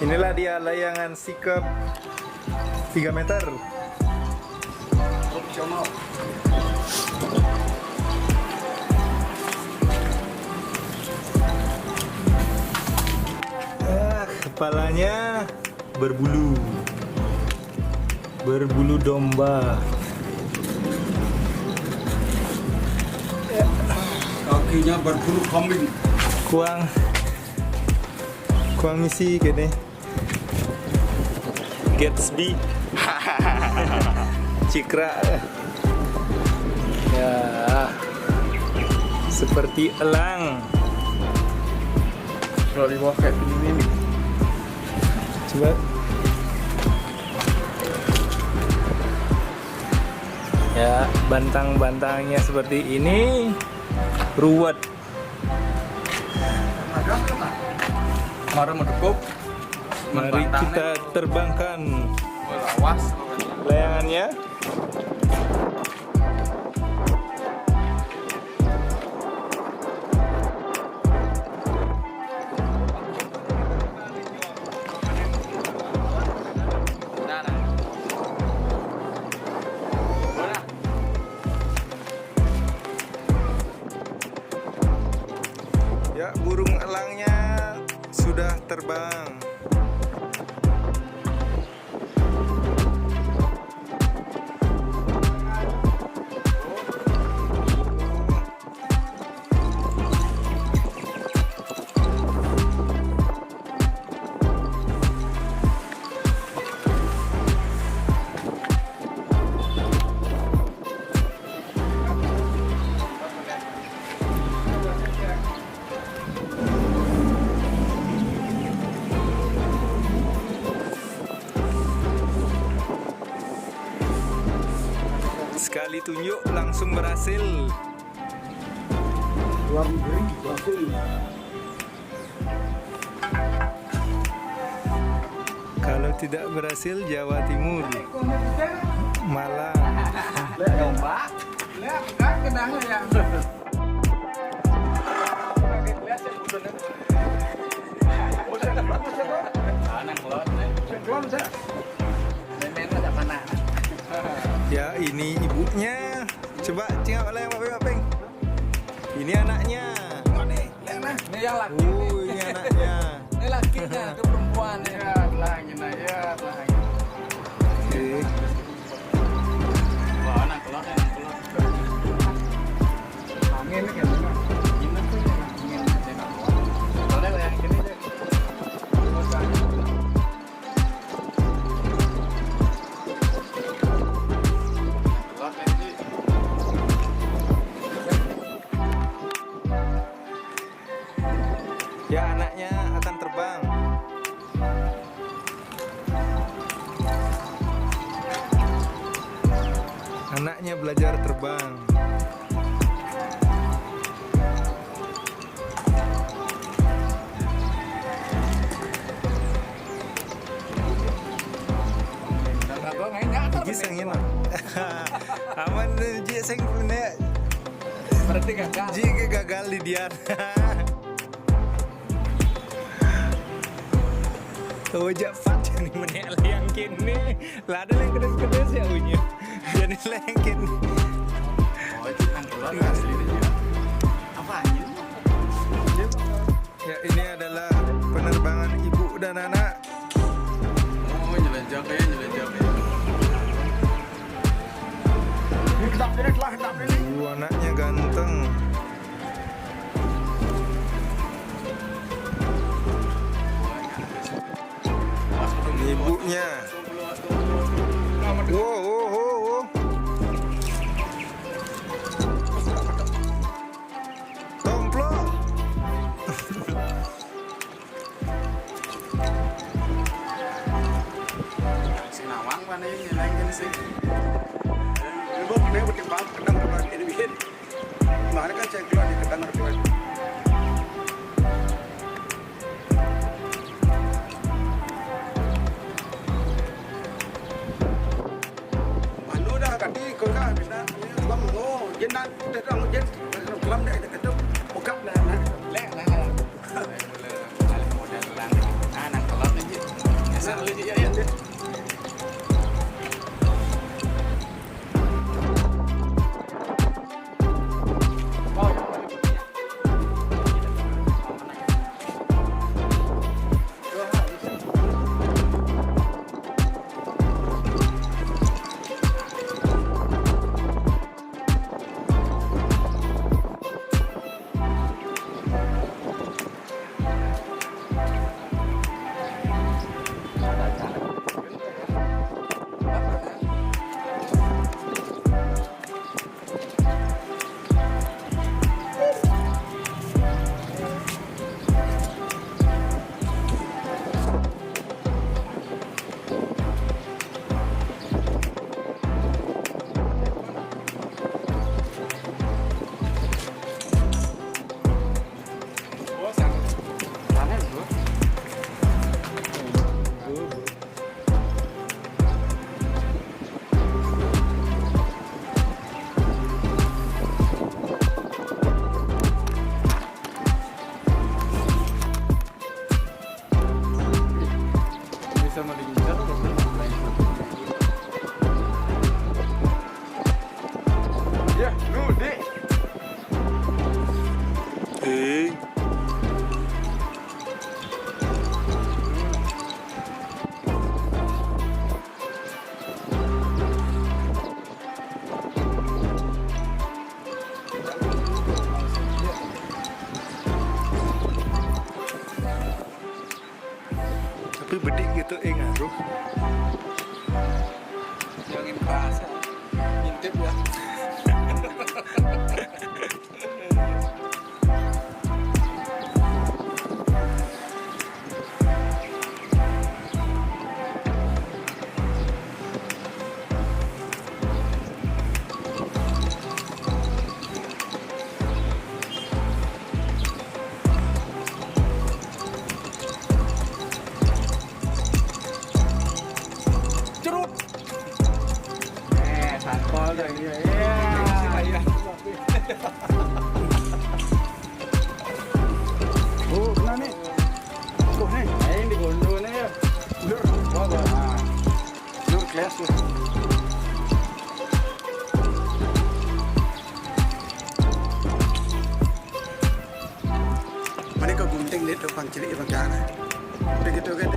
Inilah dia layangan sikap 3 meter. Opsional. Kepalanya berbulu domba. Kakinya berbulu kambing. Kuang misi gini. Gatsby. Cikra. Ya. Seperti elang. Kalau di bawah kayak ini nih. Coba. Ya, bantang-bantangnya seperti ini. Ruwet. Mari mendekuk. Mari kita terbangkan Lawas. layangannya. Ya, burung elangnya sudah terbang. Sekali tunjuk langsung berhasil. Luar negeri berhasil. Kalau tidak berhasil Jawa Timur, Malang. Lihat domba. Lihat kan kenangnya ya. Lihat saya butuhnya. Anak kelot. Kelot saya. Main ada panah. Ya, ini ibunya. Coba cengok oleh Mapeng. Ini anaknya. Ini yang laki. Ini anaknya. Ini lakinya, itu perempuan ya. Telangin aja, telangin. Oke. Wah, anak kelot. Angin ini kan. Ini tuh angin. Soalnya yang gini deh. Ya, anaknya akan terbang. Anaknya belajar terbang. Gigi sangin lah. Aman Ji sang punya. Berarti gagal. Ji gagal di dia. Ojak fat nih menek yang kini. Lah ada yang kedes-kedes ya unya. Jadi yang kini. Oh, itu kan keluar asli dia. Apa aja? Ya, ini adalah penerbangan ibu dan anak. Oh, jelajah ya. Ini kedap ini. Anaknya ganteng. Ibunya. Wow. Tomplok. Sinawang mana ini lagi sih? Dia berkembang kedang ini bikin. Mana kan saya keluar di kedang keluar. Jenat, terang jen, kelam dah kita ketemu, bokap dah, lek lah. Model lang, anak kelot aja. itu ngaruh. Jangan kerasa. Intip ya. Cerut. Satpol dah dia. Saya. Oh, kena ni. Oh, ni. Ini di gondo ni ya. Lur. Oh, dah. Lur kelas tu. Mereka gunting di depan ciri bangkana. Begitu kan?